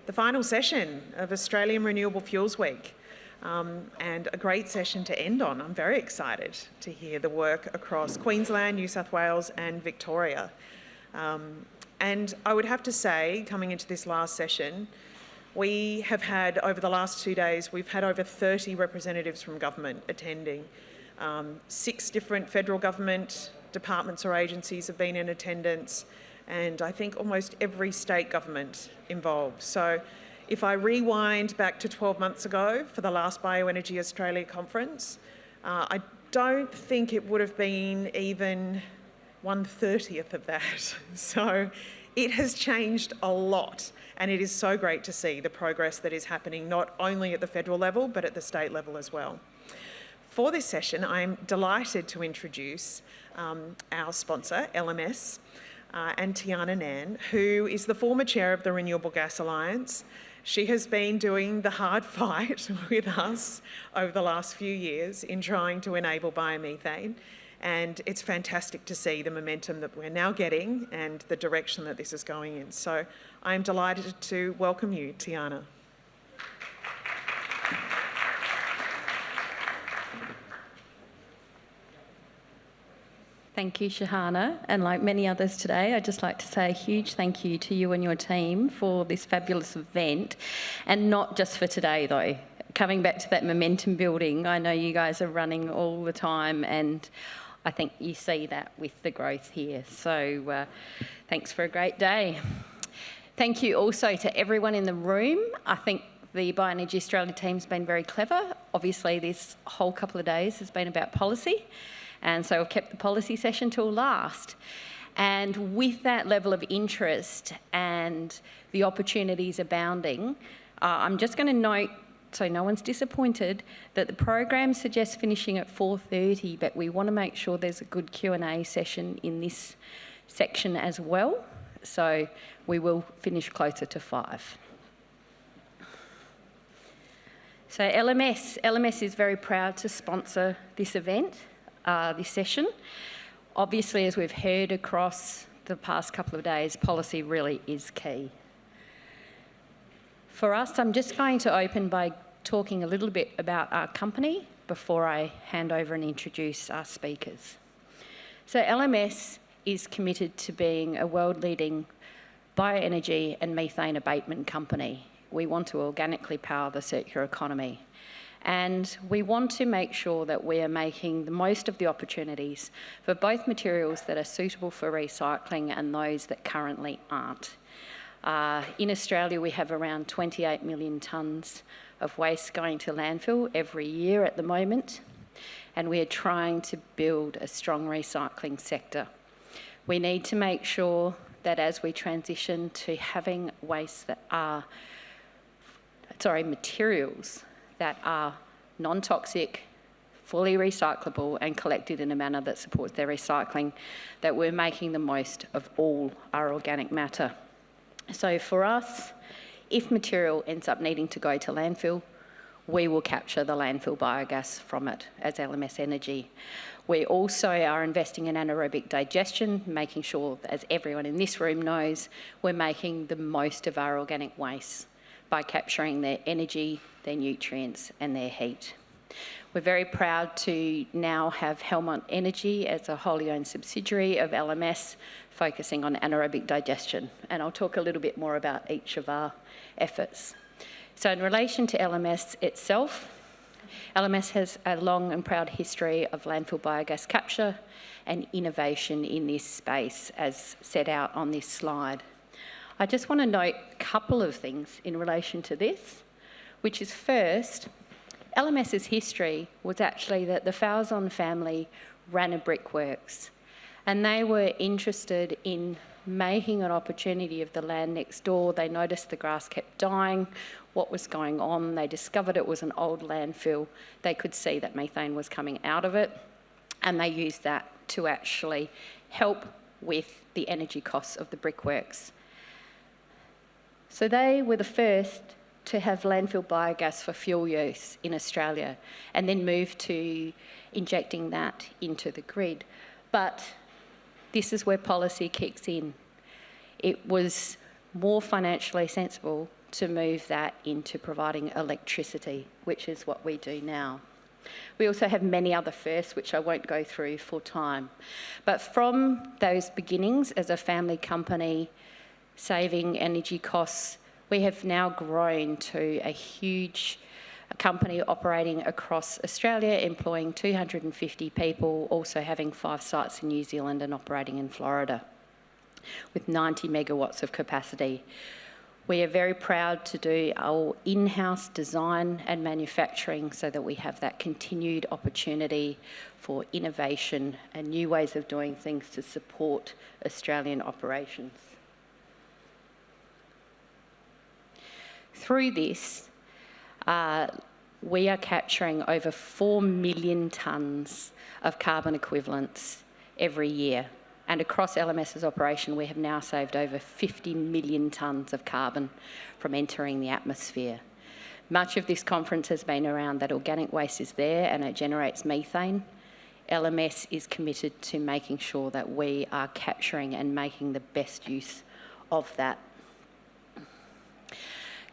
the final session of Australian Renewable Fuels Week, and a great session to end on. I'm very excited to hear the work across Queensland, New South Wales and Victoria. And I would have to say, coming into this last session, we have had, over the last 2 days, we've had over 30 representatives from government attending. 6 different federal government departments or agencies have been in attendance, and I think almost every state government involved. So if I rewind back to 12 months ago for the last Bioenergy Australia conference, I don't think it would have been even 1/30th of that. So it has changed a lot, and it is so great to see the progress that is happening not only at the federal level but at the state level as well. For this session, I'm delighted to introduce our sponsor, LMS, and Tiana Nairn, who is the former chair of the Renewable Gas Alliance. She has been doing the hard fight with us over the last few years in trying to enable biomethane, and it's fantastic to see the momentum that we're now getting and the direction that this is going in. So I'm delighted to welcome you, Tiana. Thank you, Shahana, and like many others today, I'd just like to say a huge thank you to you and your team for this fabulous event, and not just for today though. Coming back to that momentum building, I know you guys are running all the time, and I think you see that with the growth here. So thanks for a great day. Thank you also to everyone in the room. I think the Bioenergy Australia team's been very clever. Obviously, this whole couple of days has been about policy, and so I've kept the policy session till last. And with that level of interest and the opportunities abounding, I'm just going to note, so no one's disappointed, that the program suggests finishing at 4:30, but we want to make sure there's a good Q&A session in this section as well. So we will finish closer to 5. So LMS is very proud to sponsor this event, this session. Obviously, as we've heard across the past couple of days, policy really is key. For us, I'm just going to open by talking a little bit about our company before I hand over and introduce our speakers. So LMS is committed to being a world-leading bioenergy and methane abatement company. We want to organically power the circular economy, and we want to make sure that we are making the most of the opportunities for both materials that are suitable for recycling and those that currently aren't. In Australia, we have around 28 million tonnes of waste going to landfill every year at the moment, and we are trying to build a strong recycling sector. We need to make sure that as we transition to having materials that are non-toxic, fully recyclable and collected in a manner that supports their recycling, that we're making the most of all our organic matter. So for us, if material ends up needing to go to landfill, we will capture the landfill biogas from it as LMS Energy. We also are investing in anaerobic digestion, making sure, as everyone in this room knows, we're making the most of our organic waste by capturing their energy, their nutrients and their heat. We're very proud to now have Helmont Energy as a wholly owned subsidiary of LMS, focusing on anaerobic digestion, and I'll talk a little bit more about each of our efforts. So in relation to LMS itself, LMS has a long and proud history of landfill biogas capture and innovation in this space, as set out on this slide. I just want to note a couple of things in relation to this, which is first, LMS's history was actually that the Falzon family ran a brickworks, and they were interested in making an opportunity of the land next door. They noticed the grass kept dying, what was going on. They discovered it was an old landfill. They could see that methane was coming out of it, and they used that to actually help with the energy costs of the brickworks. So they were the first to have landfill biogas for fuel use in Australia, and then moved to injecting that into the grid. But this is where policy kicks in. It was more financially sensible to move that into providing electricity, which is what we do now. We also have many other firsts, which I won't go through for time. But from those beginnings as a family company, saving energy costs, we have now grown to a huge company operating across Australia, employing 250 people, also having 5 sites in New Zealand and operating in Florida, with 90 megawatts of capacity. We are very proud to do our in-house design and manufacturing so that we have that continued opportunity for innovation and new ways of doing things to support Australian operations. Through this, we are capturing over 4 million tonnes of carbon equivalents every year. And across LMS's operation, we have now saved over 50 million tonnes of carbon from entering the atmosphere. Much of this conference has been around that organic waste is there and it generates methane. LMS is committed to making sure that we are capturing and making the best use of that.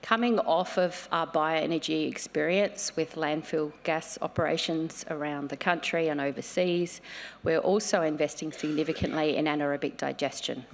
Coming off of our bioenergy experience with landfill gas operations around the country and overseas, we're also investing significantly in anaerobic digestion.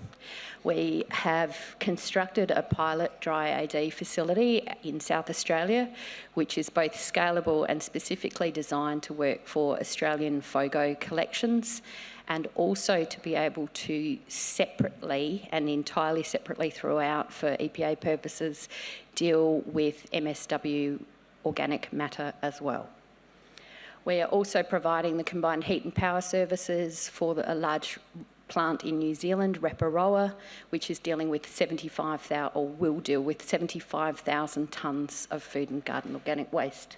We have constructed a pilot dry AD facility in South Australia, which is both scalable and specifically designed to work for Australian FOGO collections, and also to be able to separately and entirely separately throughout for EPA purposes deal with MSW organic matter as well. We are also providing the combined heat and power services for a large plant in New Zealand, Reparoa, which is dealing with 75,000 or will deal with 75,000 tonnes of food and garden organic waste.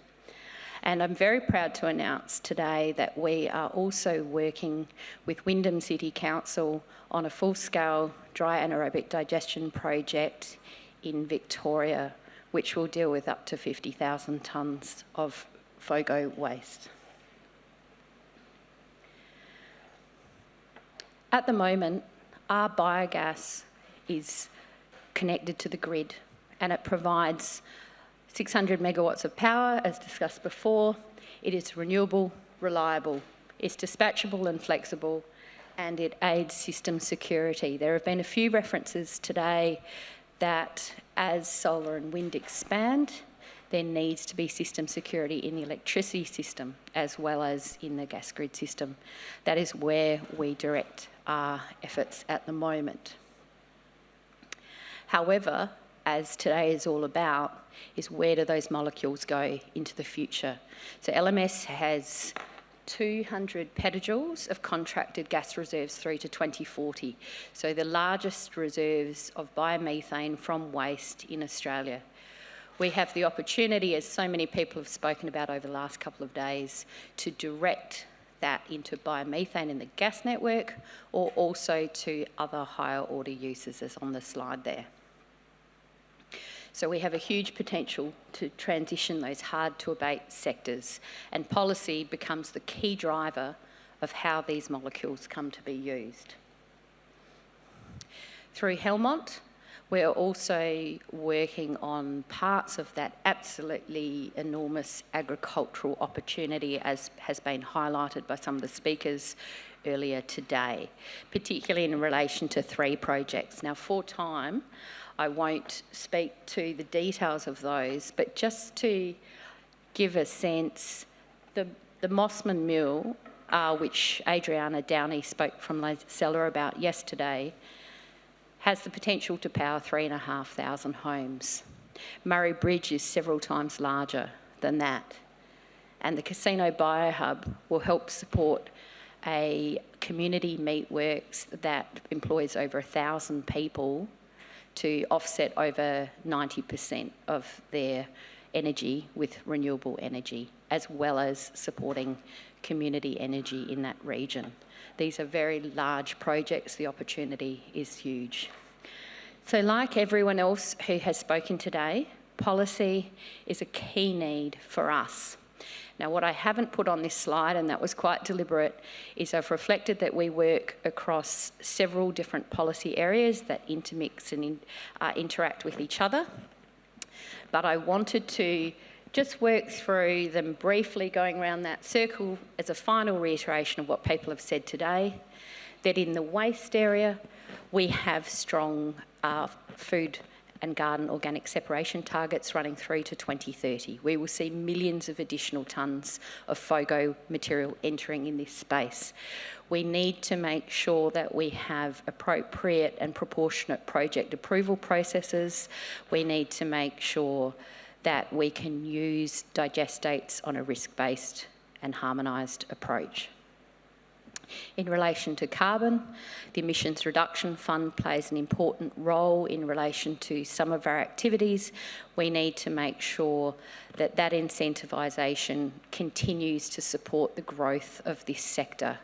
And I'm very proud to announce today that we are also working with Wyndham City Council on a full-scale dry anaerobic digestion project in Victoria, which will deal with up to 50,000 tonnes of FOGO waste. At the moment, our biogas is connected to the grid and it provides 600 megawatts of power, as discussed before. It is renewable, reliable, it's dispatchable and flexible, and it aids system security. There have been a few references today that as solar and wind expand, there needs to be system security in the electricity system as well as in the gas grid system. That is where we direct our efforts at the moment. However, as today is all about, is where do those molecules go into the future? So LMS has 200 petajoules of contracted gas reserves through to 2040. So the largest reserves of biomethane from waste in Australia. We have the opportunity, as so many people have spoken about over the last couple of days, to direct that into biomethane in the gas network or also to other higher order uses as on the slide there. So we have a huge potential to transition those hard-to-abate sectors, and policy becomes the key driver of how these molecules come to be used. Through Helmont, we're also working on parts of that absolutely enormous agricultural opportunity, as has been highlighted by some of the speakers earlier today, particularly in relation to 3 projects. Now, for time, I won't speak to the details of those, but just to give a sense, the Mossman Mill, which Adriana Downey spoke from Lasella about yesterday, has the potential to power 3,500 homes. Murray Bridge is several times larger than that. And the Casino Biohub will help support a community meatworks that employs over 1,000 people to offset over 90% of their energy with renewable energy, as well as supporting community energy in that region. These are very large projects. The opportunity is huge. So like everyone else who has spoken today, policy is a key need for us. Now, what I haven't put on this slide, and that was quite deliberate, is I've reflected that we work across several different policy areas that intermix and interact with each other. but I wanted to just work through them briefly, going around that circle as a final reiteration of what people have said today, that in the waste area, we have strong food and garden organic separation targets running through to 2030. We will see millions of additional tonnes of FOGO material entering in this space. We need to make sure that we have appropriate and proportionate project approval processes. We need to make sure that we can use digestates on a risk-based and harmonised approach. In relation to carbon, the Emissions Reduction Fund plays an important role in relation to some of our activities. We need to make sure that that incentivisation continues to support the growth of this sector.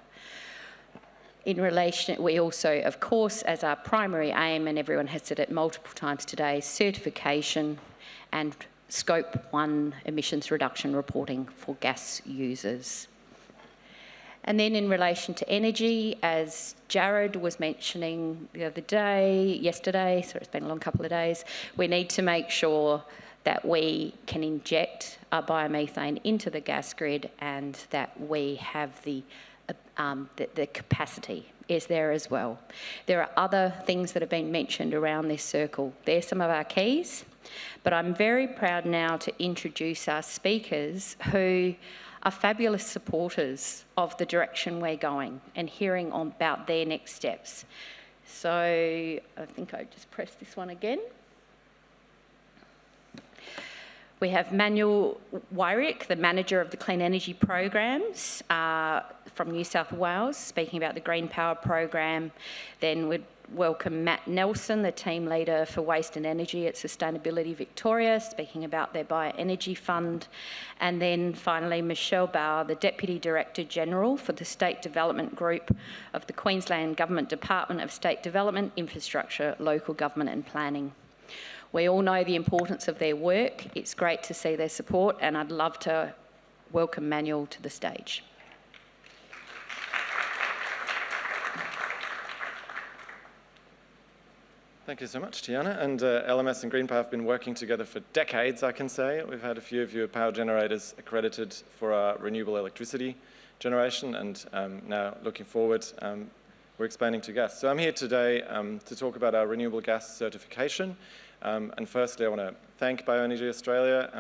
In relation, we also, of course, as our primary aim, and everyone has said it multiple times today, certification and Scope 1 emissions reduction reporting for gas users. And then in relation to energy, as Jared was mentioning yesterday, so it's been a long couple of days, we need to make sure that we can inject our biomethane into the gas grid and that we have the capacity is there as well. There are other things that have been mentioned around this circle. They're some of our keys, but I'm very proud now to introduce our speakers who are fabulous supporters of the direction we're going and hearing about their next steps. So I think I just press this one again. We have Manuel Weirich, the manager of the Clean Energy Programs from New South Wales, speaking about the GreenPower program. Then we'd welcome Matt Nelson, the team leader for Waste and Energy at Sustainability Victoria, speaking about their Bioenergy Fund. And then finally, Michele Bauer, the Deputy Director General for the State Development Group of the Queensland Government Department of State Development, Infrastructure, Local Government and Planning. We all know the importance of their work. It's great to see their support, and I'd love to welcome Manuel to the stage. Thank you so much, Tiana. And LMS and GreenPower have been working together for decades, I can say. We've had a few of your power generators accredited for our renewable electricity generation, and now looking forward, we're expanding to gas. So I'm here today to talk about our renewable gas certification. And firstly, I want to thank Bioenergy Australia,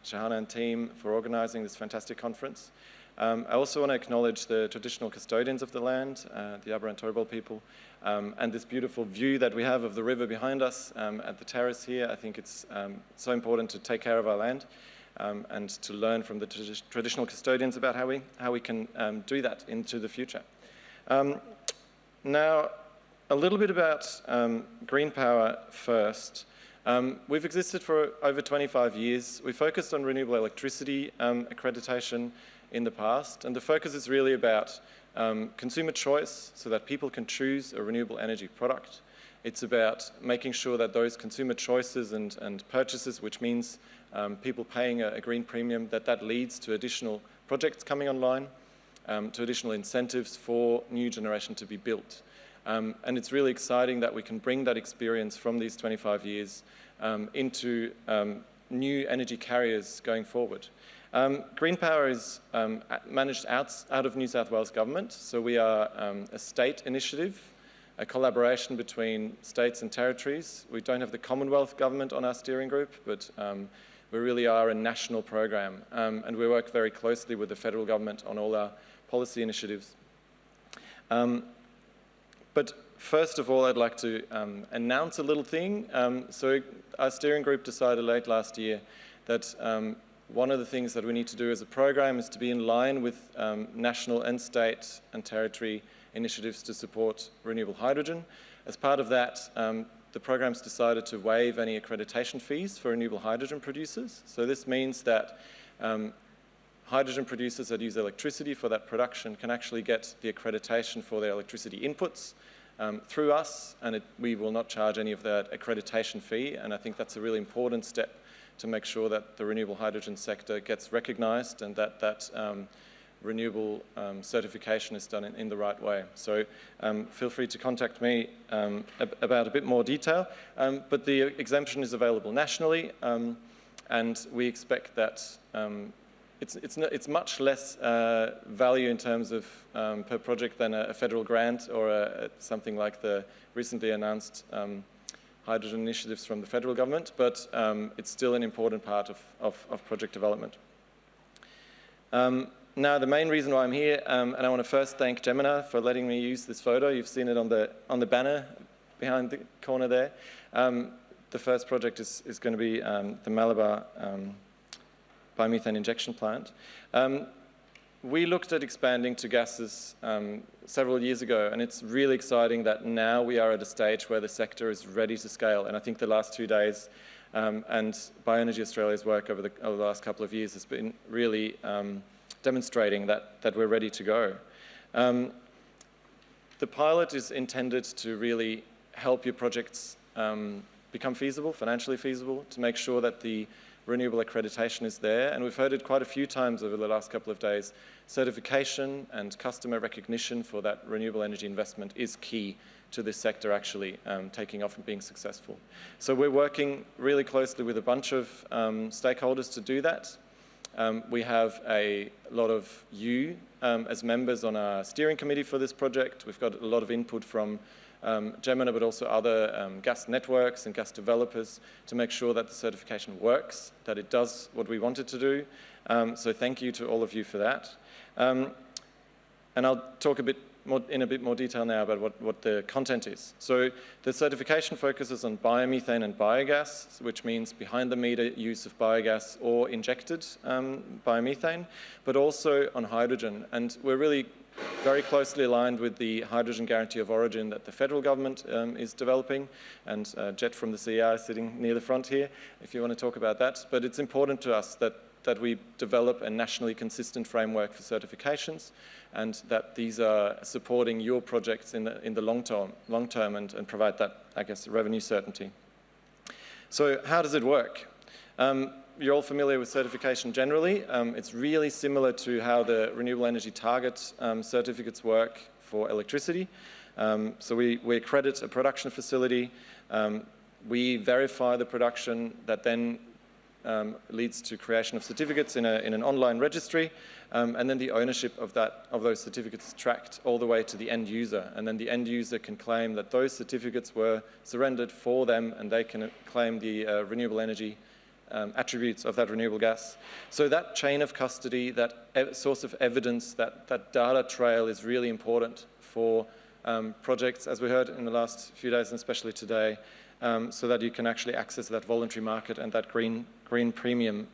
Shahana and team for organising this fantastic conference. I also want to acknowledge the traditional custodians of the land, the Abra and Turrbal people, and this beautiful view that we have of the river behind us at the terrace here. I think it's so important to take care of our land and to learn from the traditional custodians about how we can do that into the future. Now, a little bit about GreenPower first. We've existed for over 25 years. We focused on renewable electricity accreditation in the past, and the focus is really about consumer choice so that people can choose a renewable energy product. It's about making sure that those consumer choices and purchases, which means people paying a green premium, that leads to additional projects coming online, to additional incentives for new generation to be built. And it's really exciting that we can bring that experience from these 25 years into new energy carriers going forward. GreenPower is managed out of New South Wales Government, so we are a state initiative, a collaboration between states and territories. We don't have the Commonwealth Government on our steering group, but we really are a national program, and we work very closely with the federal government on all our policy initiatives. But first of all, I'd like to announce a little thing. So our steering group decided late last year that one of the things that we need to do as a program is to be in line with national and state and territory initiatives to support renewable hydrogen. As part of that, the program's decided to waive any accreditation fees for renewable hydrogen producers. So this means that hydrogen producers that use electricity for that production can actually get the accreditation for their electricity inputs through us, and we will not charge any of that accreditation fee. And I think that's a really important step to make sure that the renewable hydrogen sector gets recognised and that renewable certification is done in the right way. So feel free to contact me about a bit more detail. But the exemption is available nationally. and we expect that it's much less value in terms of per project than a federal grant or something like the recently announced hydrogen initiatives from the federal government, but it's still an important part of project development. Now, the main reason why I'm here, and I want to first thank Gemini for letting me use this photo. You've seen it on the banner behind the corner there. The first project is going to be the Malabar biomethane injection plant. We looked at expanding to gases several years ago, and it's really exciting that now we are at a stage where the sector is ready to scale. And I think the last 2 days and Bioenergy Australia's work over the last couple of years has been really demonstrating that we're ready to go. The pilot is intended to really help your projects become feasible, financially feasible, to make sure that the renewable accreditation is there. And we've heard it quite a few times over the last couple of days. Certification and customer recognition for that renewable energy investment is key to this sector actually taking off and being successful. So we're working really closely with a bunch of stakeholders to do that. We have a lot of you as members on our steering committee for this project. We've got a lot of input from Gemini, but also other gas networks and gas developers to make sure that the certification works, that it does what we want it to do. So thank you to all of you for that. And I'll talk in a bit more detail now about what the content is. So the certification focuses on biomethane and biogas, which means behind-the-meter use of biogas or injected biomethane, but also on hydrogen. And we're really very closely aligned with the hydrogen guarantee of origin that the federal government is developing, and Jet from the CEI is sitting near the front here, if you want to talk about that. But it's important to us that we develop a nationally consistent framework for certifications, and that these are supporting your projects in the long term and provide that, I guess, revenue certainty. So how does it work? You're all familiar with certification generally. It's really similar to how the renewable energy target certificates work for electricity. So we accredit a production facility. We verify the production that then leads to creation of certificates in an online registry, and then the ownership of those certificates is tracked all the way to the end user, and then the end user can claim that those certificates were surrendered for them, and they can claim the renewable energy attributes of that renewable gas. So that chain of custody, that source of evidence, that data trail is really important for projects, as we heard in the last few days and especially today, so that you can actually access that voluntary market and that green premium.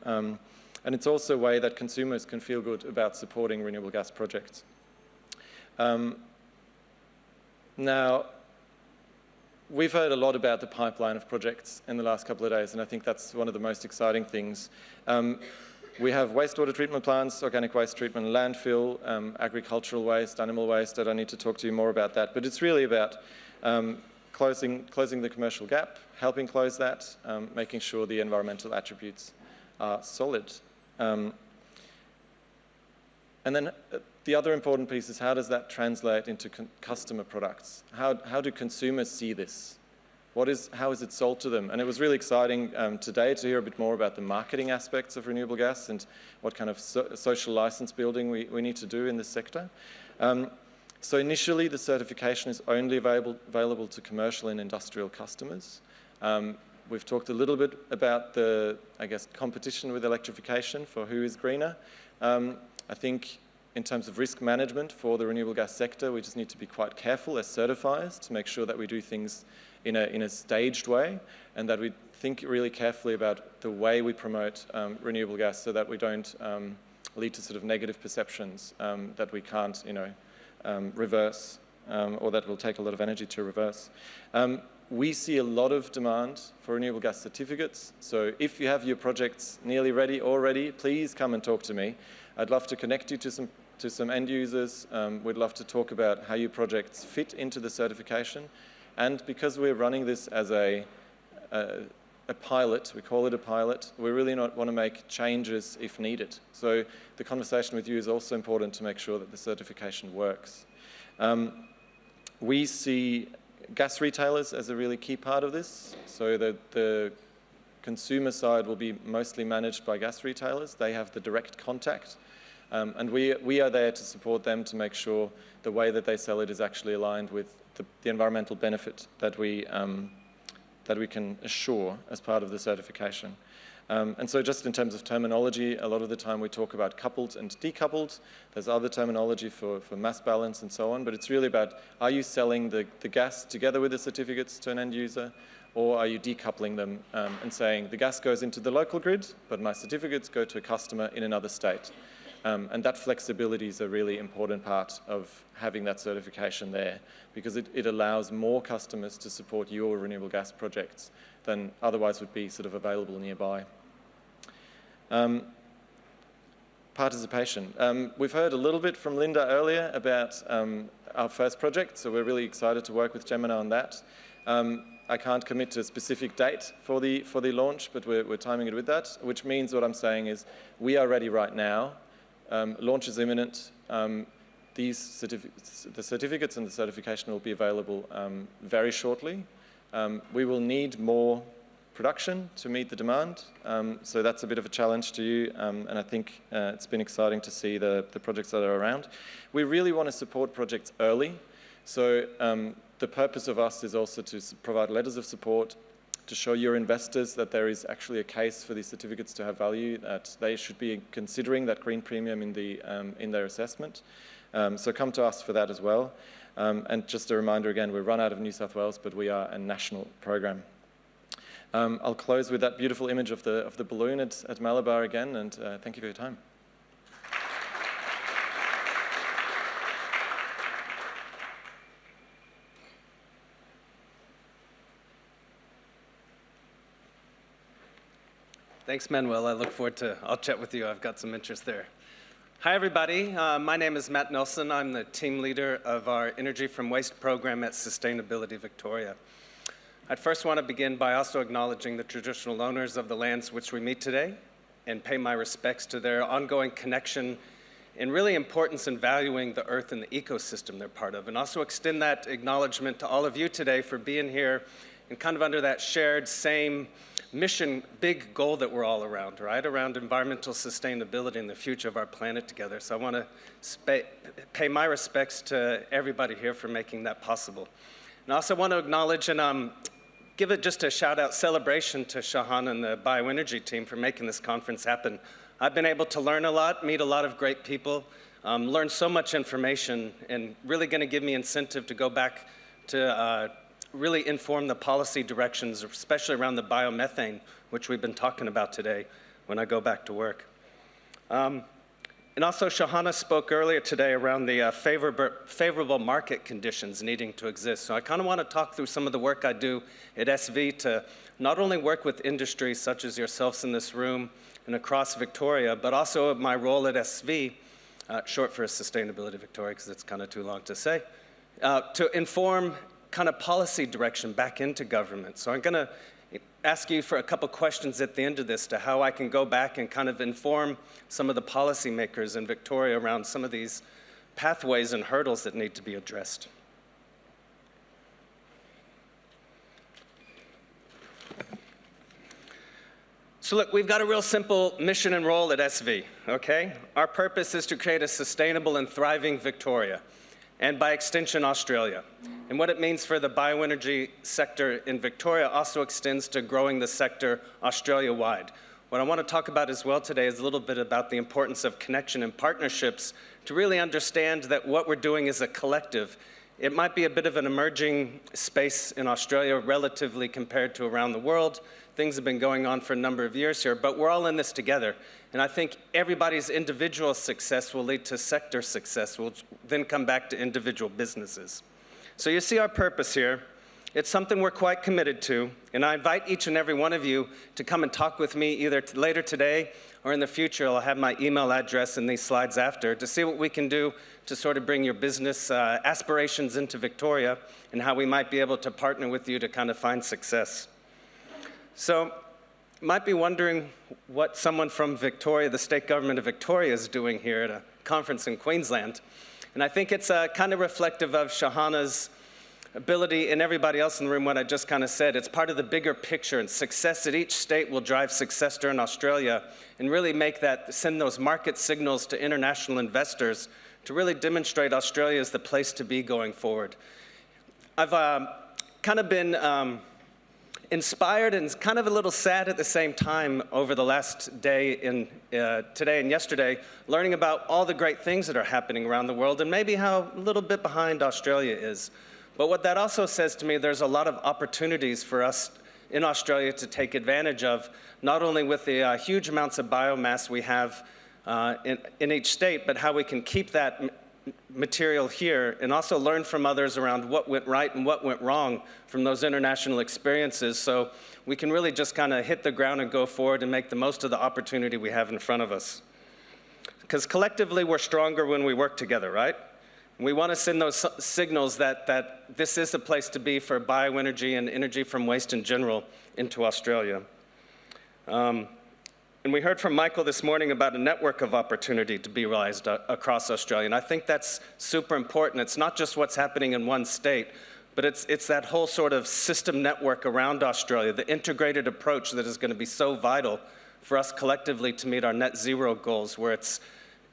And it's also a way that consumers can feel good about supporting renewable gas projects. Now, we've heard a lot about the pipeline of projects in the last couple of days, and I think that's one of the most exciting things. We have wastewater treatment plants, organic waste treatment, landfill, agricultural waste, animal waste. I don't need to talk to you more about that, but it's really about closing the commercial gap, helping close that, making sure the environmental attributes are solid. And then the other important piece is, how does that translate into customer products? How do consumers see this? How is it sold to them? And it was really exciting today to hear a bit more about the marketing aspects of renewable gas and what kind of social license building we need to do in this sector. So initially, the certification is only available to commercial and industrial customers. We've talked a little bit about the, I guess, competition with electrification for who is greener. I think in terms of risk management for the renewable gas sector, we just need to be quite careful as certifiers to make sure that we do things in a staged way, and that we think really carefully about the way we promote renewable gas, so that we don't lead to sort of negative perceptions that we can't, reverse, or that will take a lot of energy to reverse. We see a lot of demand for renewable gas certificates. So if you have your projects nearly ready already, please come and talk to me. I'd love to connect you to some end users. We'd love to talk about how your projects fit into the certification. And because we're running this as a pilot, we call it a pilot, we really want to make changes if needed. So the conversation with you is also important to make sure that the certification works. We see gas retailers as a really key part of this. So the consumer side will be mostly managed by gas retailers. They have the direct contact. And we are there to support them to make sure the way that they sell it is actually aligned with the environmental benefit that we can assure as part of the certification. And so just in terms of terminology, a lot of the time we talk about coupled and decoupled. There's other terminology for mass balance and so on, but it's really about, are you selling the gas together with the certificates to an end user, or are you decoupling them and saying the gas goes into the local grid, but my certificates go to a customer in another state? And that flexibility is a really important part of having that certification there, because it allows more customers to support your renewable gas projects than otherwise would be sort of available nearby. Participation. We've heard a little bit from Linda earlier about our first project, so we're really excited to work with Gemini on that. I can't commit to a specific date for the launch, but we're timing it with that, which means what I'm saying is we are ready right now. Launch is imminent. The certificates and the certification will be available very shortly. We will need more production to meet the demand, so that's a bit of a challenge to you, and I think it's been exciting to see the projects that are around. We really want to support projects early, so the purpose of us is also to provide letters of support to show your investors that there is actually a case for these certificates to have value, that they should be considering that green premium in their assessment. So come to us for that as well. And just a reminder again, we're run out of New South Wales, but we are a national program. I'll close with that beautiful image of the balloon at Malabar again, and thank you for your time. Thanks, Manuel. I look forward to, I'll chat with you. I've got some interest there. Hi, everybody. My name is Matt Nelson. I'm the team leader of our Energy from Waste program at Sustainability Victoria. I'd first want to begin by also acknowledging the traditional owners of the lands which we meet today and pay my respects to their ongoing connection and really importance in valuing the earth and the ecosystem they're part of, and also extend that acknowledgement to all of you today for being here and kind of under that shared same mission, big goal that we're all around, right? Around environmental sustainability and the future of our planet together. So I want to pay my respects to everybody here for making that possible. And I also want to acknowledge and give it just a shout out celebration to Shahana and the Bioenergy team for making this conference happen. I've been able to learn a lot, meet a lot of great people, learn so much information, and really going to give me incentive to go back to really inform the policy directions, especially around the biomethane, which we've been talking about today when I go back to work. And also, Shahana spoke earlier today around the favorable market conditions needing to exist. So I kind of want to talk through some of the work I do at SV to not only work with industries such as yourselves in this room and across Victoria, but also my role at SV, short for Sustainability Victoria because it's kind of too long to say, to inform kind of policy direction back into government. So I'm going to ask you for a couple questions at the end of this to how I can go back and kind of inform some of the policymakers in Victoria around some of these pathways and hurdles that need to be addressed. So look, we've got a real simple mission and role at SV, okay? Our purpose is to create a sustainable and thriving Victoria, and by extension, Australia. And what it means for the bioenergy sector in Victoria also extends to growing the sector Australia-wide. What I want to talk about as well today is a little bit about the importance of connection and partnerships to really understand that what we're doing is a collective. It might be a bit of an emerging space in Australia relatively compared to around the world. Things have been going on for a number of years here, but we're all in this together. And I think everybody's individual success will lead to sector success, which then come back to individual businesses. So you see our purpose here. It's something we're quite committed to, and I invite each and every one of you to come and talk with me either later today or in the future. I'll have my email address in these slides after to see what we can do to sort of bring your business aspirations into Victoria and how we might be able to partner with you to kind of find success. So you might be wondering what someone from Victoria, the state government of Victoria, is doing here at a conference in Queensland. And I think it's kind of reflective of Shahana's ability, and everybody else in the room, what I just kind of said, it's part of the bigger picture, and success at each state will drive success during Australia and really make that, send those market signals to international investors to really demonstrate Australia is the place to be going forward. I've kind of been inspired and kind of a little sad at the same time over the last day today and yesterday, learning about all the great things that are happening around the world and maybe how a little bit behind Australia is. But what that also says to me, there's a lot of opportunities for us in Australia to take advantage of, not only with the huge amounts of biomass we have in each state, but how we can keep that material here and also learn from others around what went right and what went wrong from those international experiences, so we can really just kind of hit the ground and go forward and make the most of the opportunity we have in front of us. Because collectively we're stronger when we work together, right? And we want to send those signals that this is the place to be for bioenergy and energy from waste in general into Australia. And we heard from Michael this morning about a network of opportunity to be realized across Australia. And I think that's super important. It's not just what's happening in one state, but it's that whole sort of system network around Australia, the integrated approach that is going to be so vital for us collectively to meet our net zero goals, where it's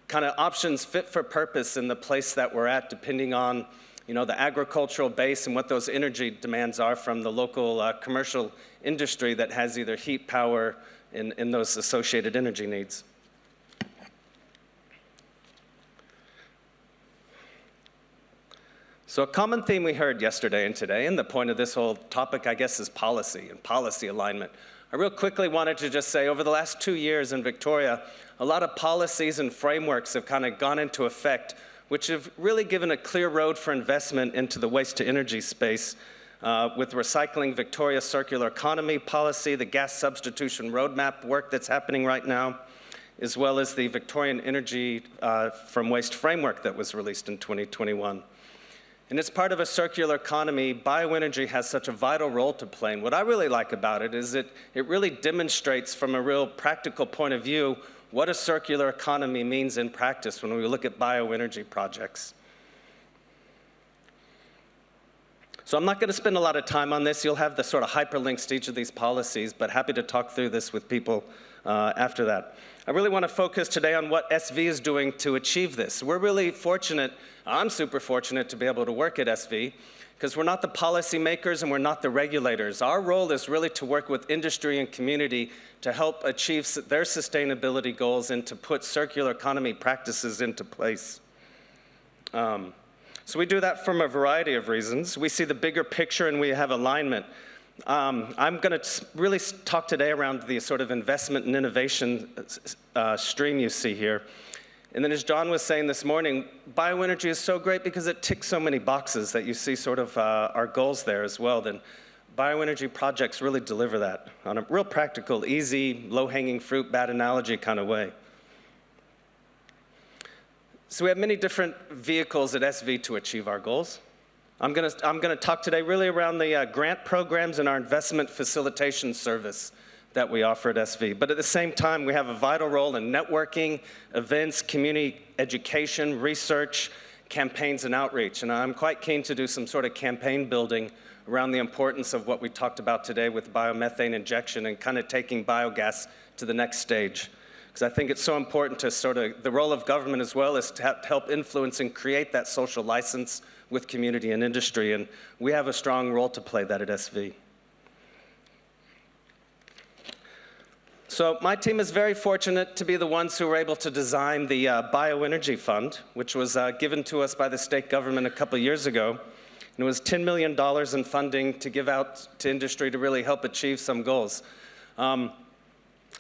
kind of options fit for purpose in the place that we're at, depending on, you know, the agricultural base and what those energy demands are from the local commercial industry that has either heat, power, in those associated energy needs. So a common theme we heard yesterday and today, and the point of this whole topic, I guess, is policy and policy alignment. I real quickly wanted to just say, over the last 2 years in Victoria, a lot of policies and frameworks have kind of gone into effect, which have really given a clear road for investment into the waste-to-energy space, with Recycling Victoria Circular Economy Policy, the gas substitution roadmap work that's happening right now, as well as the Victorian Energy from Waste Framework that was released in 2021. And as part of a circular economy, bioenergy has such a vital role to play. And what I really like about it is it really demonstrates from a real practical point of view what a circular economy means in practice when we look at bioenergy projects. So I'm not going to spend a lot of time on this. You'll have the sort of hyperlinks to each of these policies, but happy to talk through this with people after that. I really want to focus today on what SV is doing to achieve this. We're really fortunate, I'm super fortunate to be able to work at SV, because we're not the policymakers and we're not the regulators. Our role is really to work with industry and community to help achieve their sustainability goals and to put circular economy practices into place. So we do that from a variety of reasons. We see the bigger picture and we have alignment. I'm going to really talk today around the sort of investment and innovation stream you see here. And then as John was saying this morning, bioenergy is so great because it ticks so many boxes that you see sort of our goals there as well. Then bioenergy projects really deliver that on a real practical, easy, low-hanging fruit, bad analogy kind of way. So we have many different vehicles at SV to achieve our goals. I'm going to talk today really around the grant programs and our investment facilitation service that we offer at SV. But at the same time, we have a vital role in networking, events, community education, research, campaigns, and outreach. And I'm quite keen to do some sort of campaign building around the importance of what we talked about today with biomethane injection and kind of taking biogas to the next stage. Because I think it's so important to sort of, the role of government as well is to help influence and create that social license with community and industry, and we have a strong role to play that at SV. So my team is very fortunate to be the ones who were able to design the Bioenergy Fund, which was given to us by the state government a couple years ago. And it was $10 million in funding to give out to industry to really help achieve some goals.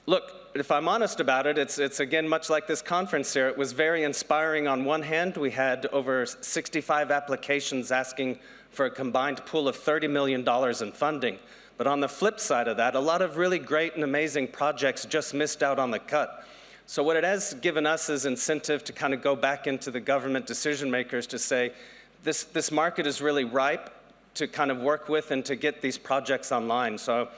Look, if I'm honest about it, it's again much like this conference here. It was very inspiring. On one hand, we had over 65 applications asking for a combined pool of $30 million in funding. But on the flip side of that, a lot of really great and amazing projects just missed out on the cut. So what it has given us is incentive to kind of go back into the government decision makers to say, this market is really ripe to kind of work with and to get these projects online. So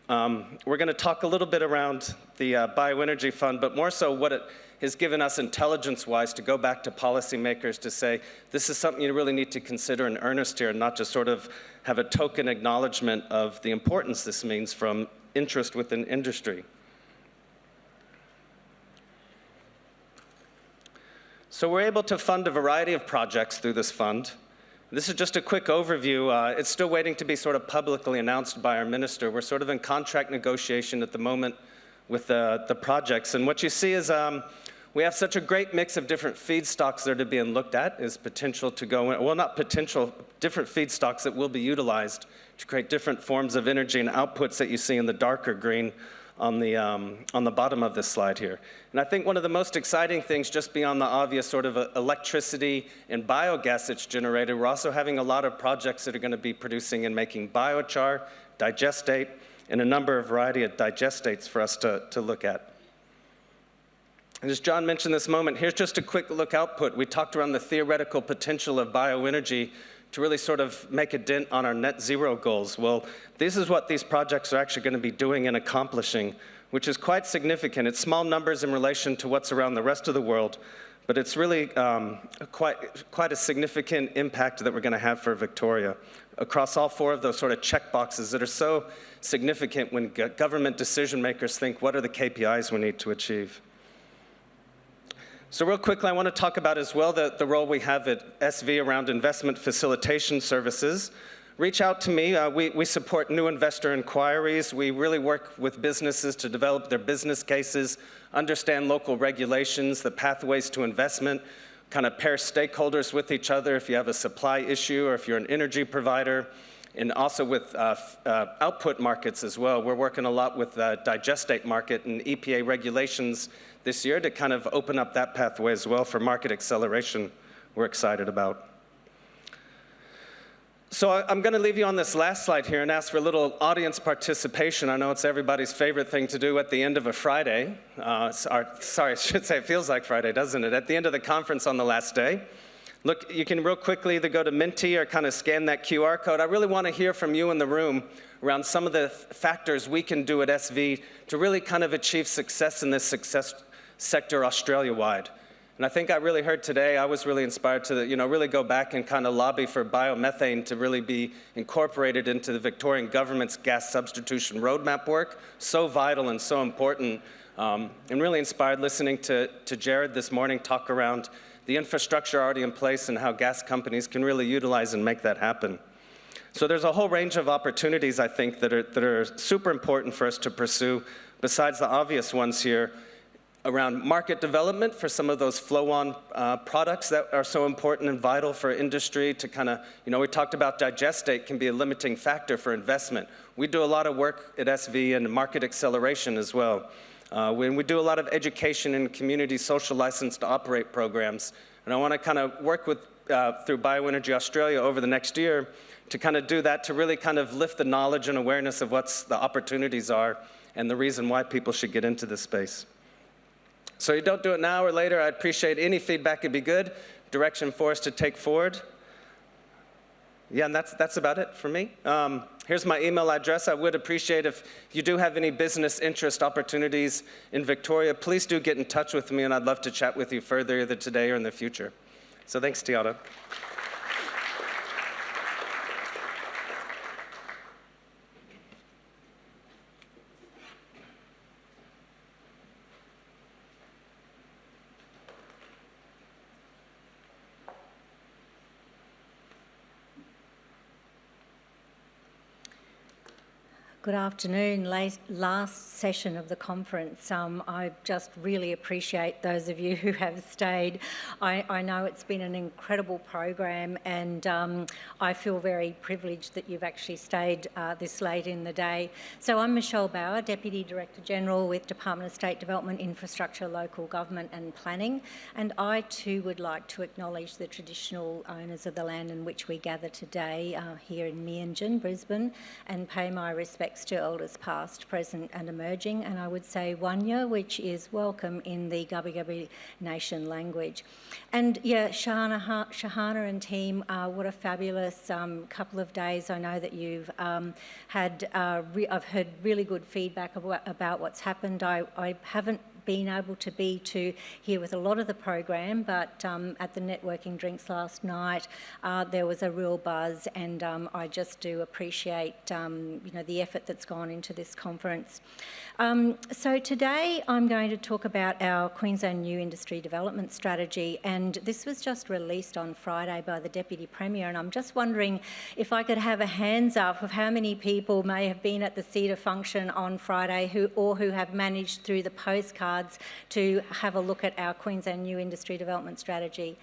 We're going to talk a little bit around the Bioenergy Fund, but more so what it has given us intelligence-wise to go back to policymakers to say, this is something you really need to consider in earnest here and not just sort of have a token acknowledgement of the importance this means from interest within industry. So we're able to fund a variety of projects through this fund. This is just a quick overview. It's still waiting to be sort of publicly announced by our minister. We're sort of in contract negotiation at the moment with the projects. And what you see is we have such a great mix of different feedstocks that are being looked at is potential to go in, well, not potential, different feedstocks that will be utilized to create different forms of energy and outputs that you see in the darker green on the bottom of this slide here. And I think one of the most exciting things, just beyond the obvious sort of electricity and biogas that's generated, we're also having a lot of projects that are going to be producing and making biochar, digestate, and a number of variety of digestates for us to look at. And as John mentioned this moment, here's just a quick look output. We talked around the theoretical potential of bioenergy to really sort of make a dent on our net zero goals. Well, this is what these projects are actually going to be doing and accomplishing, which is quite significant. It's small numbers in relation to what's around the rest of the world, but it's really quite a significant impact that we're going to have for Victoria across all four of those sort of check boxes that are so significant when government decision makers think, what are the KPIs we need to achieve? So real quickly, I want to talk about as well the role we have at SV around investment facilitation services. Reach out to me. We support new investor inquiries. We really work with businesses to develop their business cases, understand local regulations, the pathways to investment, kind of pair stakeholders with each other if you have a supply issue or if you're an energy provider, and also with output markets as well. We're working a lot with the digestate market and EPA regulations this year to kind of open up that pathway as well for market acceleration we're excited about. So I'm going to leave you on this last slide here and ask for a little audience participation. I know it's everybody's favorite thing to do at the end of a Friday. Sorry, I should say it feels like Friday, doesn't it? At the end of the conference on the last day. Look, you can real quickly either go to Minty or kind of scan that QR code. I really want to hear from you in the room around some of the factors we can do at SV to really kind of achieve success in this success sector Australia-wide. And I think I really heard today, I was really inspired to really go back and kind of lobby for biomethane to really be incorporated into the Victorian government's gas substitution roadmap work. So vital and so important. And really inspired listening to Jared this morning talk around the infrastructure already in place and how gas companies can really utilize and make that happen. So there's a whole range of opportunities, I think, that are super important for us to pursue, besides the obvious ones here, around market development for some of those flow-on products that are so important and vital for industry to kind of, we talked about digestate can be a limiting factor for investment. We do a lot of work at SV and market acceleration as well. When we do a lot of education and community social license to operate programs. And I want to kind of work with, through Bioenergy Australia over the next year to kind of do that, to really kind of lift the knowledge and awareness of what the opportunities are and the reason why people should get into this space. So you don't do it now or later. I'd appreciate any feedback. It'd be good. Direction for us to take forward. Yeah, and that's about it for me. Here's my email address. I would appreciate if you do have any business interest opportunities in Victoria, please do get in touch with me, and I'd love to chat with you further either today or in the future. So thanks, Tiana. Good afternoon. Last session of the conference. I just really appreciate those of you who have stayed. I know it's been an incredible program, and I feel very privileged that you've actually stayed this late in the day. So I'm Michele Bauer, Deputy Director General with Department of State Development, Infrastructure, Local Government and Planning, and I too would like to acknowledge the traditional owners of the land in which we gather today here in Meanjin, Brisbane, and pay my respects respects to elders past, present and emerging, and I would say Wanya, which is welcome in the Gubbi Gubbi Nation language. And yeah, Shahana and team, what a fabulous couple of days. I know that you've had, I've heard really good feedback about what's happened. I haven't been able to be here with a lot of the program, but at the networking drinks last night, there was a real buzz, and I just do appreciate the effort that's gone into this conference. So today I'm going to talk about our Queensland New Industry Development Strategy, and this was just released on Friday by the Deputy Premier, and I'm just wondering if I could have a hands up of how many people may have been at the CEDA function on Friday who have managed through the postcards to have a look at our Queensland New Industry Development Strategy.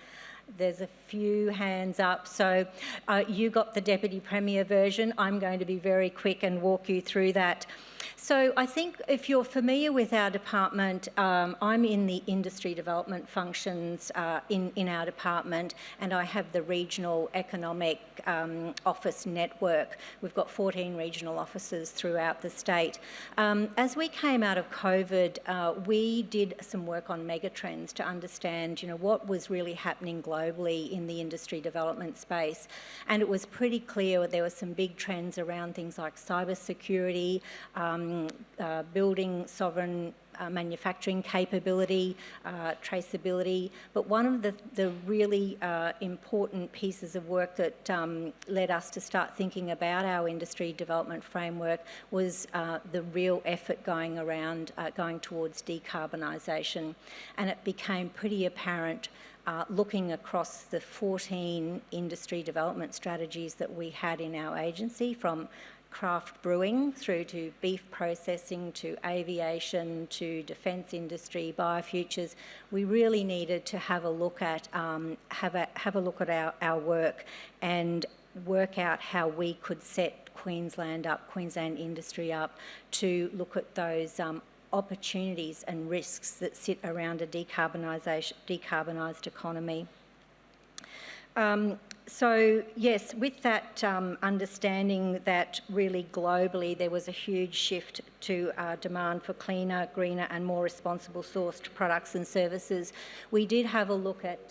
There's a few hands up. So you got the Deputy Premier version. I'm going to be very quick and walk you through that. So I think if you're familiar with our department, I'm in the industry development functions in our department, and I have the regional economic office network. We've got 14 regional offices throughout the state. As we came out of COVID, we did some work on megatrends to understand, what was really happening globally in the industry development space. And it was pretty clear there were some big trends around things like cybersecurity, building sovereign manufacturing capability, traceability. But one of the really important pieces of work that led us to start thinking about our industry development framework was the real effort going towards decarbonisation. And it became pretty apparent looking across the 14 industry development strategies that we had in our agency, from craft brewing through to beef processing to aviation to defence industry, biofutures. We really needed to have a look at our work and work out how we could set Queensland industry up to look at those opportunities and risks that sit around a decarbonised economy. So yes, with that understanding that really globally there was a huge shift to demand for cleaner, greener and more responsible sourced products and services, we did have a look at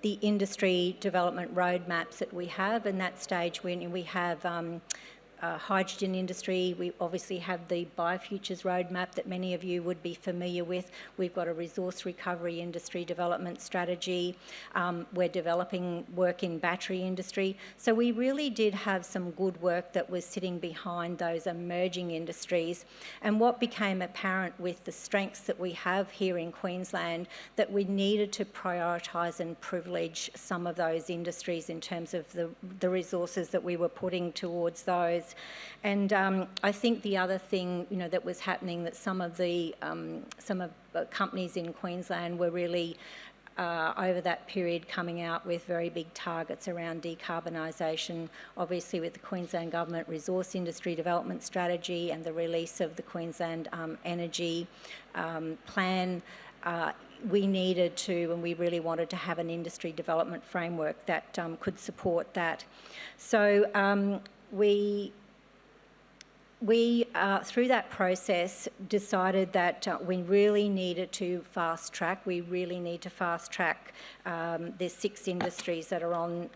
the industry development roadmaps that we have. And that stage when we have hydrogen industry, we obviously have the biofutures roadmap that many of you would be familiar with. We've got a resource recovery industry development strategy. We're developing work in battery industry. So we really did have some good work that was sitting behind those emerging industries. And what became apparent with the strengths that we have here in Queensland, that we needed to prioritise and privilege some of those industries in terms of the resources that we were putting towards those. And I think the other thing, that was happening, that some of the companies in Queensland were really over that period coming out with very big targets around decarbonisation, obviously with the Queensland Government Resource Industry Development Strategy and the release of the Queensland Energy Plan. We needed to, and we really wanted to have an industry development framework that could support that. So we through that process, decided that we really needed to fast track. We really need to fast track. There's 6 industries that are on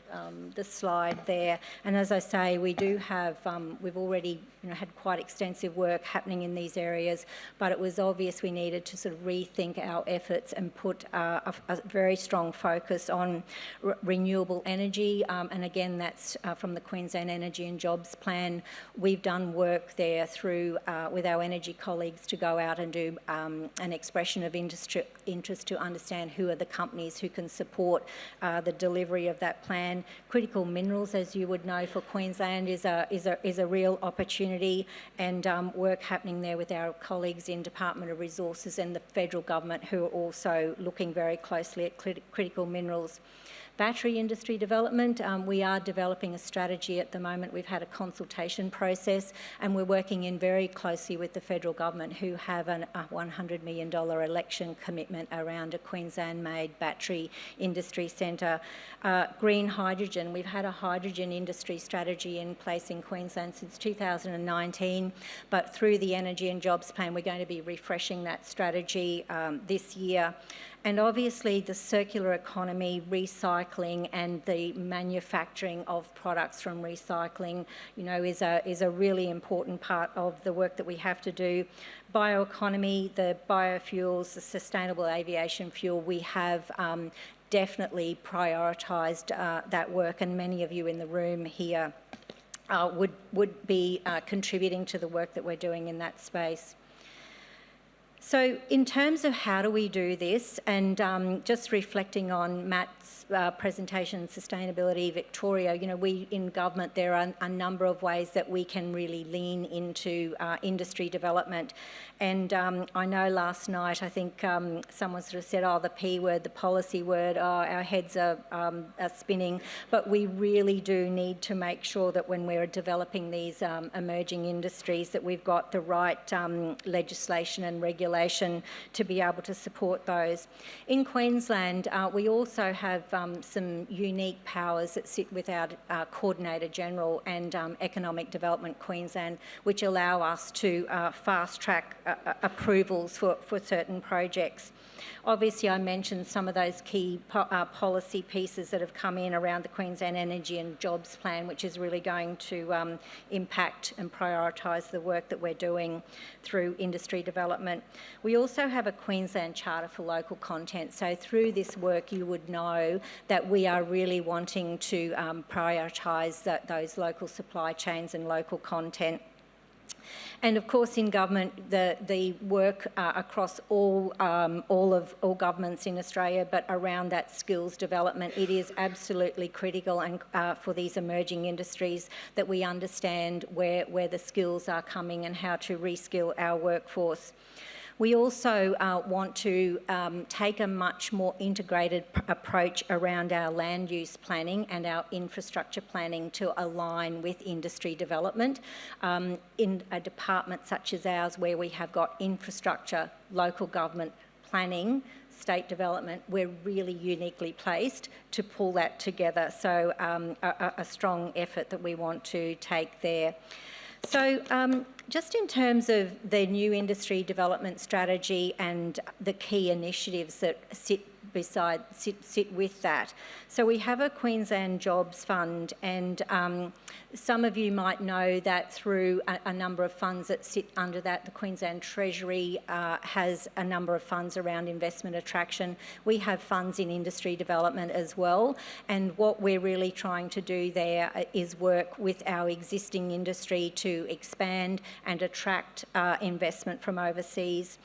the slide there. And as I say, we do have, we've already had quite extensive work happening in these areas, but it was obvious we needed to sort of rethink our efforts and put a very strong focus on renewable energy. And again, that's from the Queensland Energy and Jobs Plan. We've done work there through with our energy colleagues to go out and do an expression of interest to understand who are the companies who can support the delivery of that plan. Critical minerals, as you would know, for Queensland is a real opportunity, and work happening there with our colleagues in Department of Resources and the federal government, who are also looking very closely at critical minerals. Battery industry development, we are developing a strategy at the moment. We've had a consultation process, and we're working in very closely with the federal government, who have a $100 million election commitment around a Queensland-made battery industry centre. Green hydrogen, we've had a hydrogen industry strategy in place in Queensland since 2009. 2019, but through the Energy and Jobs Plan, we're going to be refreshing that strategy this year. And obviously the circular economy, recycling and the manufacturing of products from recycling, is a really important part of the work that we have to do. Bioeconomy, the biofuels, the sustainable aviation fuel, we have definitely prioritised that work, and many of you in the room here would be contributing to the work that we're doing in that space. So in terms of how do we do this, and just reflecting on Matt's presentation, Sustainability Victoria, we in government, there are a number of ways that we can really lean into industry development. And I know last night, I think someone sort of said, the P word, the policy word, our heads are spinning. But we really do need to make sure that when we're developing these emerging industries, that we've got the right legislation and regulation to be able to support those. In Queensland, we also have some unique powers that sit with our Coordinator General and Economic Development Queensland, which allow us to fast-track approvals for certain projects. Obviously, I mentioned some of those key policy pieces that have come in around the Queensland Energy and Jobs Plan, which is really going to impact and prioritise the work that we're doing through industry development. We also have a Queensland Charter for Local Content. So through this work, you would know that we are really wanting to prioritise those local supply chains and local content. And of course, in government, the work across all governments in Australia, but around that skills development, it is absolutely critical, and for these emerging industries, that we understand where the skills are coming and how to reskill our workforce. We also want to take a much more integrated approach around our land use planning and our infrastructure planning to align with industry development. In a department such as ours, where we have got infrastructure, local government planning, state development, we're really uniquely placed to pull that together. So a strong effort that we want to take there. So just in terms of the new industry development strategy and the key initiatives that sit with that. So we have a Queensland Jobs Fund, and some of you might know that through a number of funds that sit under that. The Queensland Treasury has a number of funds around investment attraction. We have funds in industry development as well, and what we're really trying to do there is work with our existing industry to expand and attract investment from overseas.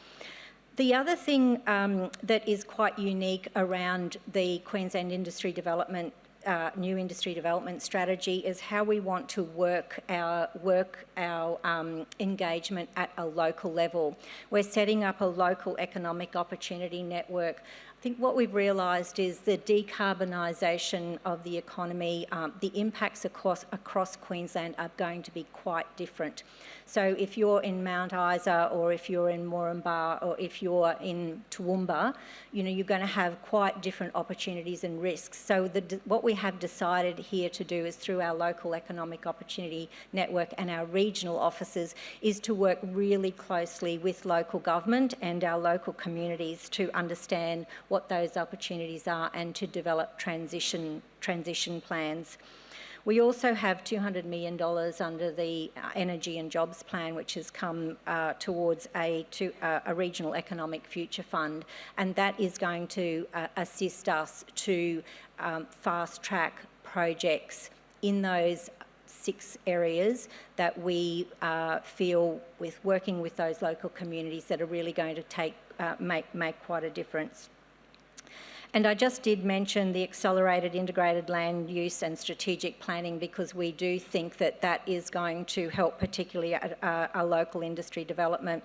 The other thing that is quite unique around the Queensland industry development, new industry development strategy, is how we want to work our engagement at a local level. We're setting up a local economic opportunity network. I think what we've realised is the decarbonisation of the economy, the impacts across Queensland are going to be quite different. So if you're in Mount Isa, or if you're in Moranbah, or if you're in Toowoomba, you're going to have quite different opportunities and risks. So what we have decided here to do is, through our local economic opportunity network and our regional offices, is to work really closely with local government and our local communities to understand what those opportunities are and to develop transition plans. We also have $200 million under the Energy and Jobs Plan, which has come towards a regional economic future fund, and that is going to assist us to fast-track projects in those 6 areas that we feel, with working with those local communities, that are really going to make quite a difference. And I just did mention the accelerated integrated land use and strategic planning, because we do think that is going to help, particularly our local industry development.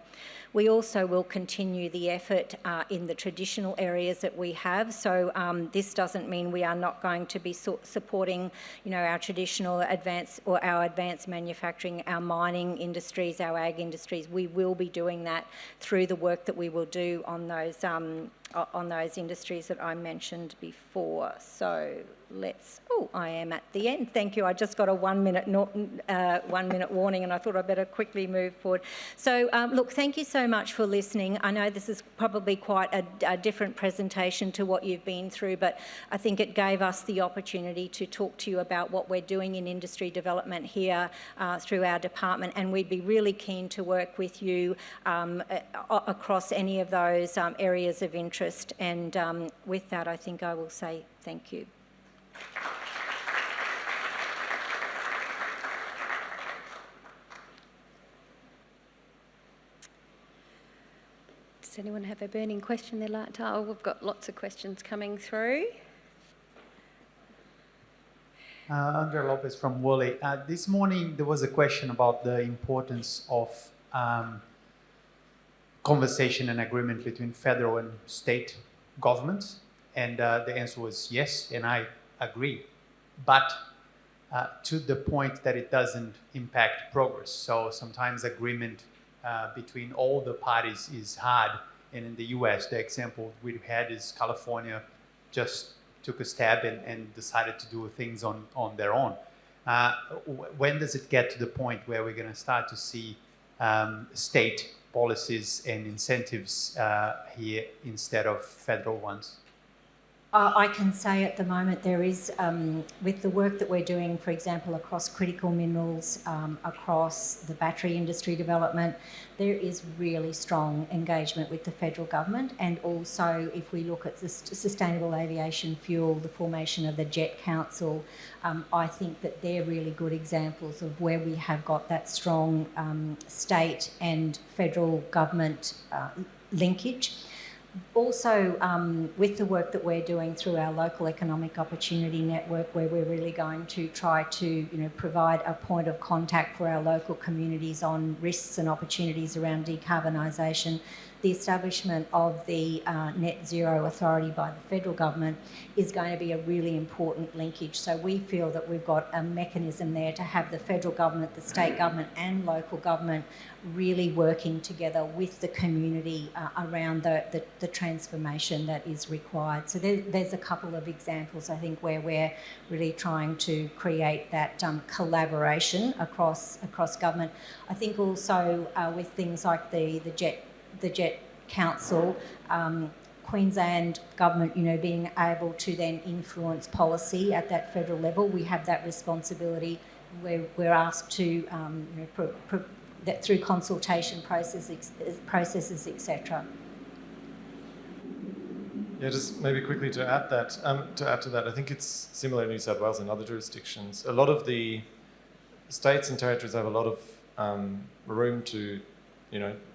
We also will continue the effort in the traditional areas that we have. So this doesn't mean we are not going to be supporting, our traditional advanced manufacturing, our mining industries, our ag industries. We will be doing that through the work that we will do on those industries that I mentioned before. So I am at the end. Thank you. I just got a 1 minute warning, and I thought I'd better quickly move forward. So, look, thank you so much for listening. I know this is probably quite a different presentation to what you've been through, but I think it gave us the opportunity to talk to you about what we're doing in industry development here through our department, and we'd be really keen to work with you across any of those areas of interest. And with that, I think I will say thank you. Does anyone have a burning question they'd like to ask? Oh, we've got lots of questions coming through. Andre Lopez from Woolley. This morning there was a question about the importance of conversation and agreement between federal and state governments, and the answer was yes, and I agree, but to the point that it doesn't impact progress. So sometimes agreement between all the parties is hard, and in the US, the example we've had is California just took a stab and decided to do things on their own. When does it get to the point where we're going to start to see state policies and incentives here instead of federal ones? I can say at the moment there is, with the work that we're doing, for example, across critical minerals, across the battery industry development, there is really strong engagement with the federal government. And also, if we look at the sustainable aviation fuel, the formation of the Jet Council, I think that they're really good examples of where we have got that strong state and federal government linkage. Also, with the work that we're doing through our local economic opportunity network, where we're really going to try to, provide a point of contact for our local communities on risks and opportunities around decarbonisation, the establishment of the Net Zero Authority by the federal government is going to be a really important linkage. So we feel that we've got a mechanism there to have the federal government, the state government and local government really working together with the community around the transformation that is required. So there's a couple of examples, I think, where we're really trying to create that collaboration across government. I think also with things like the Jet Council, Queensland government, being able to then influence policy at that federal level, we have that responsibility. We're asked to, that through consultation processes, etc. Yeah, just maybe quickly to add to that, I think it's similar in New South Wales and other jurisdictions. A lot of the states and territories have a lot of room to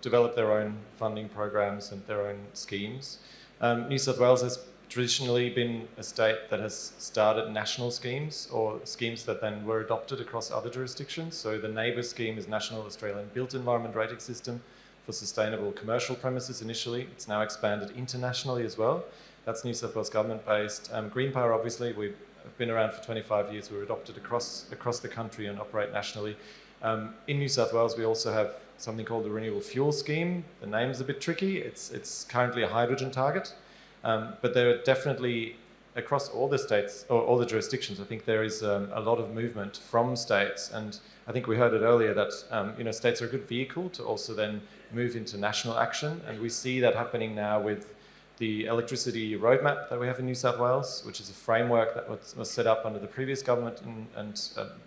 develop their own funding programs and their own schemes. New South Wales has traditionally been a state that has started national schemes or schemes that then were adopted across other jurisdictions. So the NEIGHBOUR scheme is National Australian Built Environment Rating System for sustainable commercial premises initially. It's now expanded internationally as well. That's New South Wales government based. GreenPower, obviously, we've been around for 25 years. We were adopted across the country and operate nationally. In New South Wales, we also have something called the Renewable Fuel Scheme. The name's a bit tricky. It's currently a hydrogen target, but there are definitely, across all the states, or all the jurisdictions, I think there is a lot of movement from states, and I think we heard it earlier that states are a good vehicle to also then move into national action, and we see that happening now with the electricity roadmap that we have in New South Wales, which is a framework that was set up under the previous government and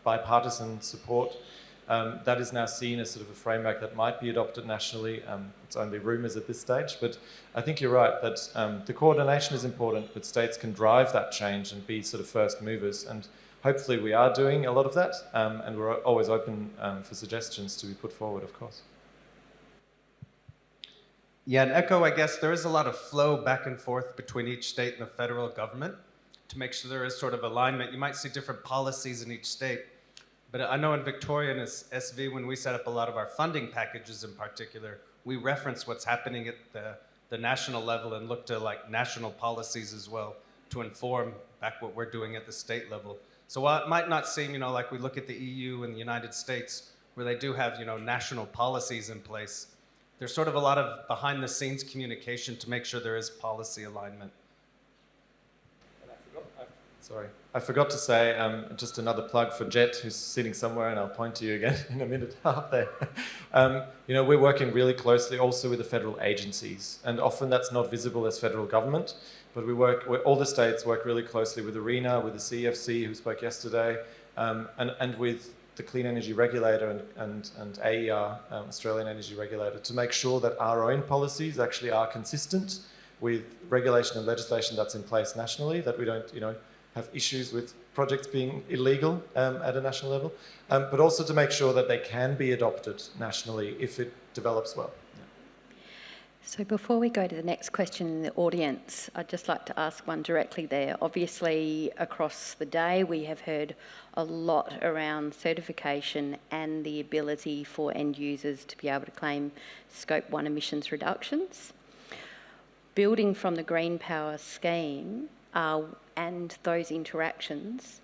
bipartisan support. That is now seen as sort of a framework that might be adopted nationally. It's only rumours at this stage, but I think you're right that the coordination is important, but states can drive that change and be sort of first movers, and hopefully we are doing a lot of that, and we're always open for suggestions to be put forward, of course. Yeah, and echo, I guess there is a lot of flow back and forth between each state and the federal government to make sure there is sort of alignment. You might see different policies in each state. But I know in Victorian as SV, when we set up a lot of our funding packages in particular, we reference what's happening at the national level and look to like national policies as well to inform back what we're doing at the state level. So while it might not seem, like we look at the EU and the United States where they do have, national policies in place, there's sort of a lot of behind the scenes communication to make sure there is policy alignment. Sorry. I forgot to say, just another plug for Jet, who's sitting somewhere, and I'll point to you again in a minute up there. We're working really closely also with the federal agencies, and often that's not visible as federal government, but all the states work really closely with ARENA, with the CEFC, who spoke yesterday, and with the Clean Energy Regulator and AER, Australian Energy Regulator, to make sure that our own policies actually are consistent with regulation and legislation that's in place nationally, that we don't, have issues with projects being illegal at a national level, but also to make sure that they can be adopted nationally if it develops well. So before we go to the next question in the audience, I'd just like to ask one directly there. Obviously, across the day, we have heard a lot around certification and the ability for end users to be able to claim Scope 1 emissions reductions. Building from the GreenPower scheme, and those interactions,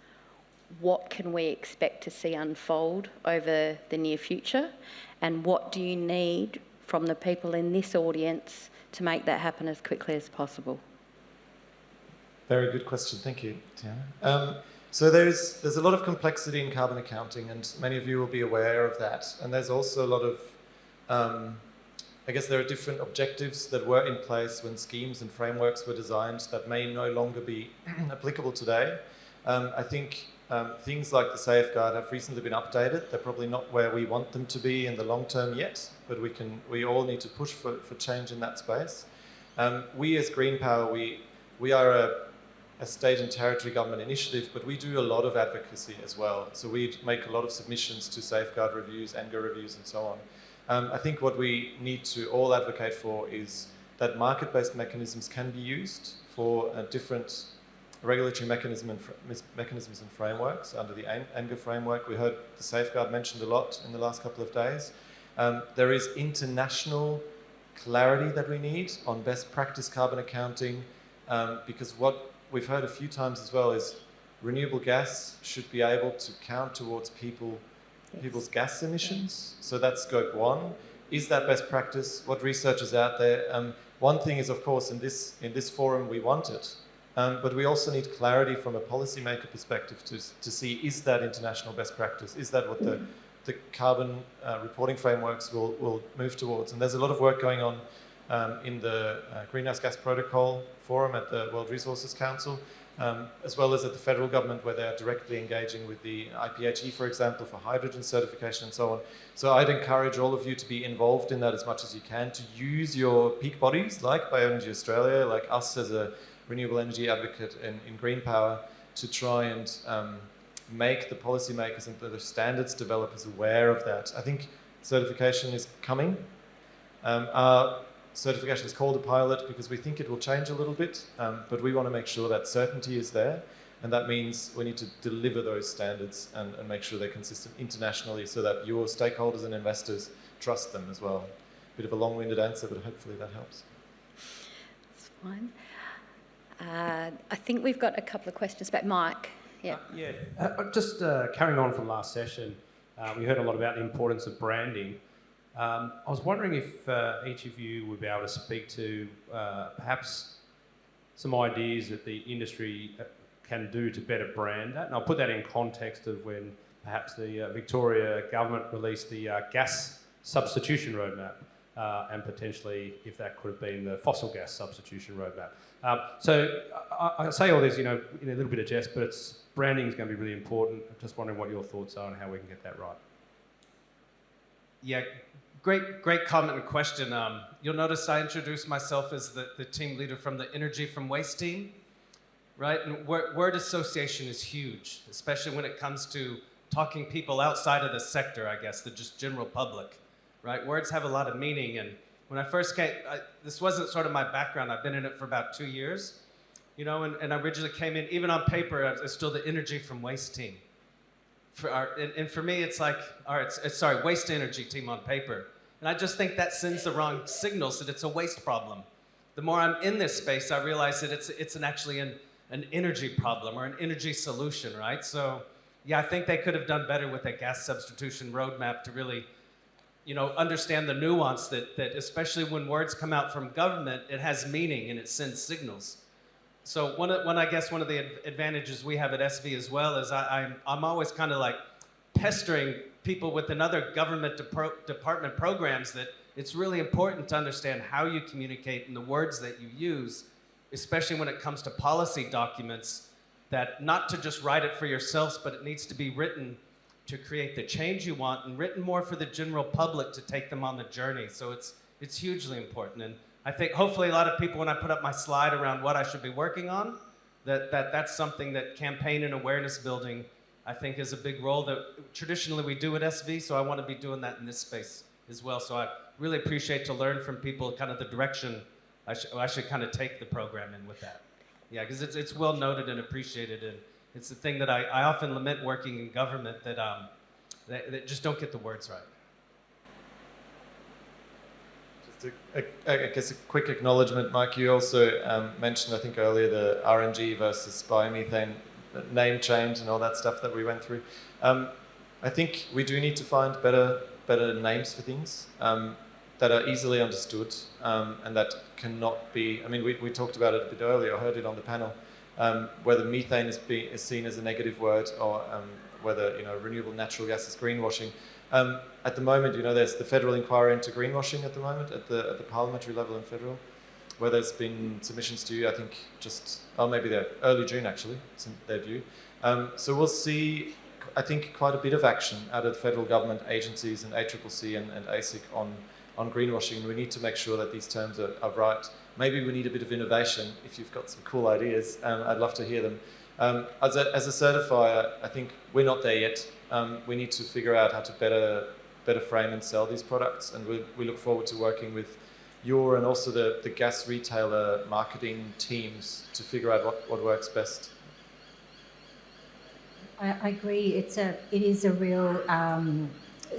what can we expect to see unfold over the near future? And what do you need from the people in this audience to make that happen as quickly as possible? Very good question. Thank you, Tiana. So there's a lot of complexity in carbon accounting, and many of you will be aware of that. And there's also a lot of there are different objectives that were in place when schemes and frameworks were designed that may no longer be applicable today. I think things like the safeguard have recently been updated. They're probably not where we want them to be in the long term yet, but we all need to push for change in that space. We as GreenPower, we are a state and territory government initiative, but we do a lot of advocacy as well. So we make a lot of submissions to safeguard reviews, NGA reviews, and so on. I think what we need to all advocate for is that market-based mechanisms can be used for different regulatory mechanisms and frameworks under the NGA framework. We heard the safeguard mentioned a lot in the last couple of days. There is international clarity that we need on best practice carbon accounting, because what we've heard a few times as well is renewable gas should be able to count towards people's gas emissions. So that's Scope 1. Is that best practice? What research is out there? One thing is, of course, in this forum, we want it. But we also need clarity from a policymaker perspective to see, is that international best practice? Is that what the carbon reporting frameworks will move towards? And there's a lot of work going on in the Greenhouse Gas Protocol Forum at the World Resources Council, as well as at the federal government, where they are directly engaging with the IPHE, for example, for hydrogen certification and so on. So I'd encourage all of you to be involved in that as much as you can, to use your peak bodies like Bioenergy Australia, like us as a renewable energy advocate in GreenPower, to try and make the policymakers and the standards developers aware of that. I think certification is coming. Our certification is called a pilot because we think it will change a little bit, but we want to make sure that certainty is there, and that means we need to deliver those standards and make sure they're consistent internationally so that your stakeholders and investors trust them as well. Bit of a long-winded answer, but hopefully that helps. That's fine. I think we've got a couple of questions back. Mike? Yeah. Just carrying on from last session, we heard a lot about the importance of branding. I was wondering if each of you would be able to speak to perhaps some ideas that the industry can do to better brand that. And I'll put that in context of when perhaps the Victoria government released the gas substitution roadmap, and potentially if that could have been the fossil gas substitution roadmap. So I say all this, in a little bit of jest, but branding is going to be really important. I'm just wondering what your thoughts are on how we can get that right. Yeah, great comment and question. You'll notice I introduced myself as the team leader from the Energy from Waste team, right? And word association is huge, especially when it comes to talking people outside of the sector, I guess, the just general public, right? Words have a lot of meaning, and when I first came, this wasn't sort of my background. I've been in it for about 2 years, and I originally came in, even on paper, I was still the Energy from Waste team. And for me, it's like, waste energy team on paper. And I just think that sends the wrong signals that it's a waste problem. The more I'm in this space, I realize that it's actually an energy problem or an energy solution, right? So, yeah, I think they could have done better with a gas substitution roadmap to really, understand the nuance that especially when words come out from government, it has meaning and it sends signals. So one of the advantages we have at SV as well is I'm always kind of like pestering people within other government department programs that it's really important to understand how you communicate and the words that you use, especially when it comes to policy documents, that not to just write it for yourselves, but it needs to be written to create the change you want and written more for the general public to take them on the journey. So it's hugely important. And I think hopefully a lot of people, when I put up my slide around what I should be working on, that's something that campaign and awareness building, I think, is a big role that traditionally we do at SV, so I want to be doing that in this space as well. So I really appreciate to learn from people kind of the direction I should kind of take the program in with that. Yeah, because it's well noted and appreciated, and it's the thing that I often lament working in government, that just don't get the words right. I guess a quick acknowledgement, Mike, you also mentioned, I think earlier, the RNG versus biomethane name change and all that stuff that we went through. I think we do need to find better names for things that are easily understood and that cannot be, I mean, we talked about it a bit earlier, I heard it on the panel, whether methane is seen as a negative word or whether, renewable natural gas is greenwashing. At the moment, there's the federal inquiry into greenwashing at the moment at the parliamentary level and federal, where there's been submissions to you, I think maybe they're early June actually, their view. So we'll see, I think, quite a bit of action out of the federal government agencies and ACCC and ASIC on greenwashing, and we need to make sure that these terms are right. Maybe we need a bit of innovation. If you've got some cool ideas, I'd love to hear them. As a certifier, I think we're not there yet. We need to figure out how to better frame and sell these products, and we look forward to working with your and also the gas retailer marketing teams to figure out what works best. I agree. It is a real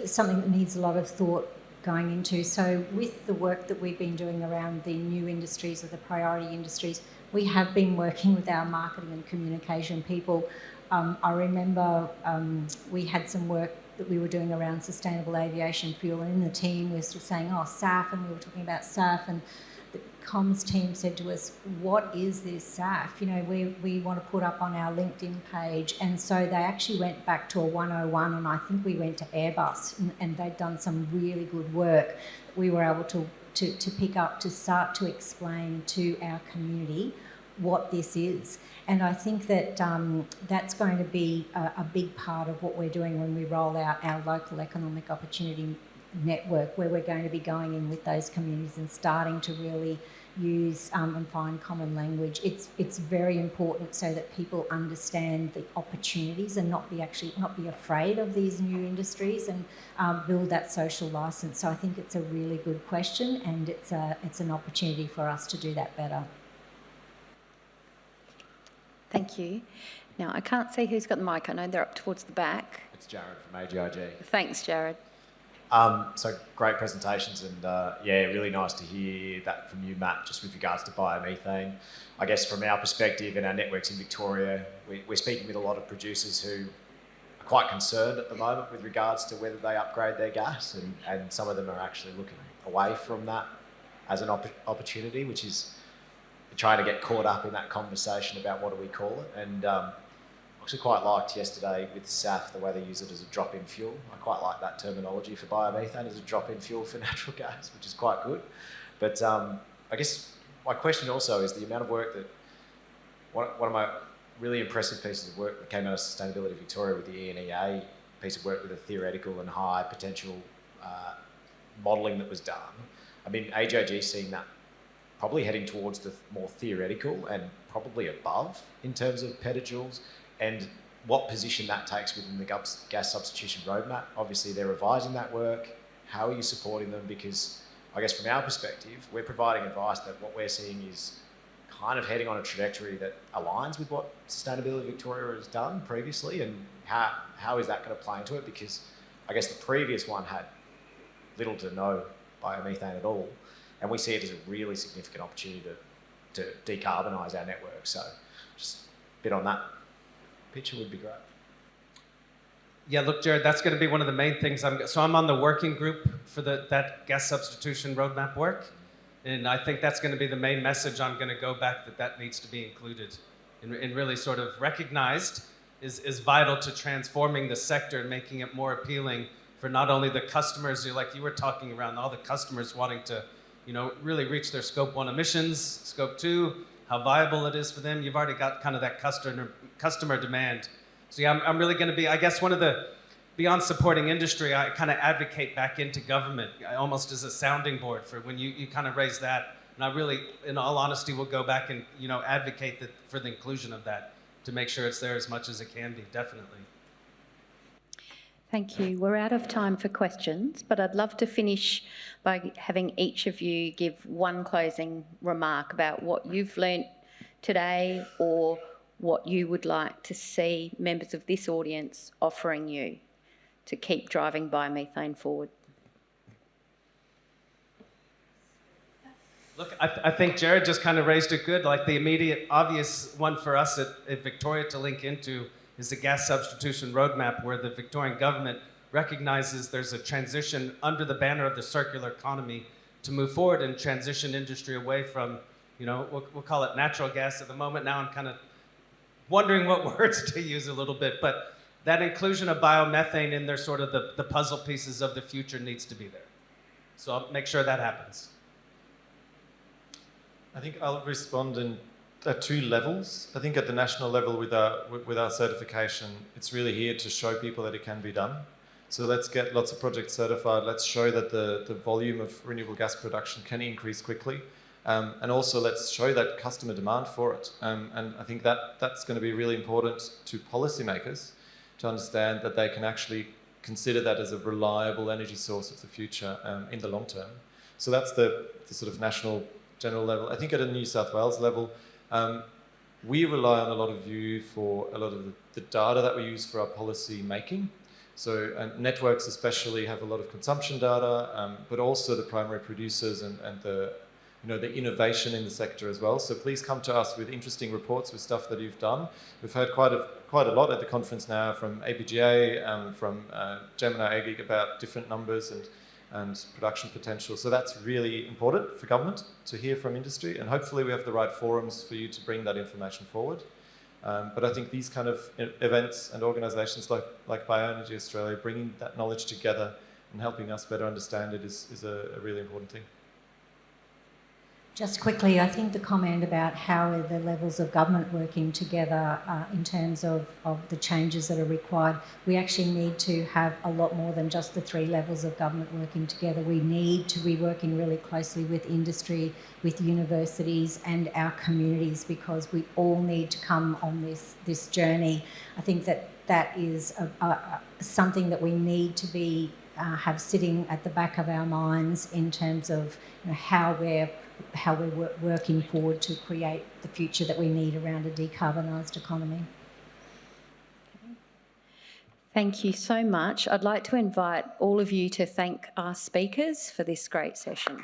something that needs a lot of thought going into. So with the work that we've been doing around the new industries or the priority industries, we have been working with our marketing and communication people. I remember we had some work that we were doing around sustainable aviation fuel, and in the team we were sort of saying, SAF, and we were talking about SAF, and the comms team said to us, what is this SAF? We want to put up on our LinkedIn page. And so they actually went back to a 101, and I think we went to Airbus, and they'd done some really good work. We were able to pick up, to start to explain to our community what this is. And I think that that's going to be a big part of what we're doing when we roll out our local economic opportunity network, where we're going to be going in with those communities and starting to really use and find common language. It's very important so that people understand the opportunities and not be afraid of these new industries, and build that social license. So I think it's a really good question, and it's an opportunity for us to do that better. Thank you. Now, I can't see who's got the mic. I know they're up towards the back. It's Jared from AGIG. Thanks, Jared. So great presentations, and really nice to hear that from you, Matt, just with regards to biomethane. I guess from our perspective and our networks in Victoria, we're speaking with a lot of producers who are quite concerned at the moment with regards to whether they upgrade their gas, and some of them are actually looking away from that as an opportunity, which is trying to get caught up in that conversation about what do we call it. And I actually quite liked yesterday with SAF the way they use it as a drop-in fuel. I quite like that terminology for biomethane as a drop-in fuel for natural gas, which is quite good. But I guess my question also is the amount of work that, one of my really impressive pieces of work that came out of Sustainability Victoria with the ENEA piece of work with a theoretical and high potential modelling that was done. I mean, AGIG seeing that probably heading towards the more theoretical and probably above in terms of petajoules, and what position that takes within the gas substitution roadmap. Obviously, they're revising that work. How are you supporting them? Because I guess from our perspective, we're providing advice that what we're seeing is kind of heading on a trajectory that aligns with what Sustainability Victoria has done previously, and how is that going to play into it? Because I guess the previous one had little to no biomethane at all, and we see it as a really significant opportunity to decarbonise our network. So just a bit on that picture would be great. Yeah, look, Jared, that's going to be one of the main things. I'm on the working group for that gas substitution roadmap work. And I think that's going to be the main message I'm going to go back, that needs to be included and really sort of recognized is vital to transforming the sector and making it more appealing for not only the customers, like you were talking around, all the customers wanting to, really reach their Scope 1 emissions, Scope 2, how viable it is for them. You've already got kind of that customer demand. So yeah, I'm really going to be, I guess, one of the, beyond supporting industry, I kind of advocate back into government, almost as a sounding board for when you kind of raise that. And I really, in all honesty, will go back and advocate for the inclusion of that to make sure it's there as much as it can be, definitely. Thank you. We're out of time for questions, but I'd love to finish by having each of you give one closing remark about what you've learnt today or what you would like to see members of this audience offering you to keep driving biomethane forward. Look, I think Jared just kind of raised it good. Like the immediate, obvious one for us at Victoria to link into is the gas substitution roadmap, where the Victorian government recognizes there's a transition under the banner of the circular economy to move forward and transition industry away from, we'll call it natural gas at the moment. Now I'm kind of wondering what words to use a little bit, but that inclusion of biomethane in their sort of the puzzle pieces of the future needs to be there. So I'll make sure that happens. I think I'll respond at two levels. I think at the national level with our certification, it's really here to show people that it can be done. So let's get lots of projects certified. Let's show that the volume of renewable gas production can increase quickly. And also let's show that customer demand for it. And I think that's going to be really important to policymakers to understand that they can actually consider that as a reliable energy source of the future in the long term. So that's the sort of national general level. I think at a New South Wales level, we rely on a lot of you for a lot of the data that we use for our policy making. So networks especially have a lot of consumption data, but also the primary producers and the innovation in the sector as well. So please come to us with interesting reports with stuff that you've done. We've heard quite a lot at the conference now from APGA, from Gemini AGIG about different numbers and production potential. So that's really important for government to hear from industry, and hopefully we have the right forums for you to bring that information forward. But I think these kind of events and organisations like Bioenergy Australia, bringing that knowledge together and helping us better understand it is a really important thing. Just quickly, I think the comment about how are the levels of government working together in terms of the changes that are required, we actually need to have a lot more than just the 3 levels of government working together. We need to be working really closely with industry, with universities and our communities, because we all need to come on this journey. I think that is something that we need to be have sitting at the back of our minds in terms of how we're working forward to create the future that we need around a decarbonised economy. Thank you so much. I'd like to invite all of you to thank our speakers for this great session.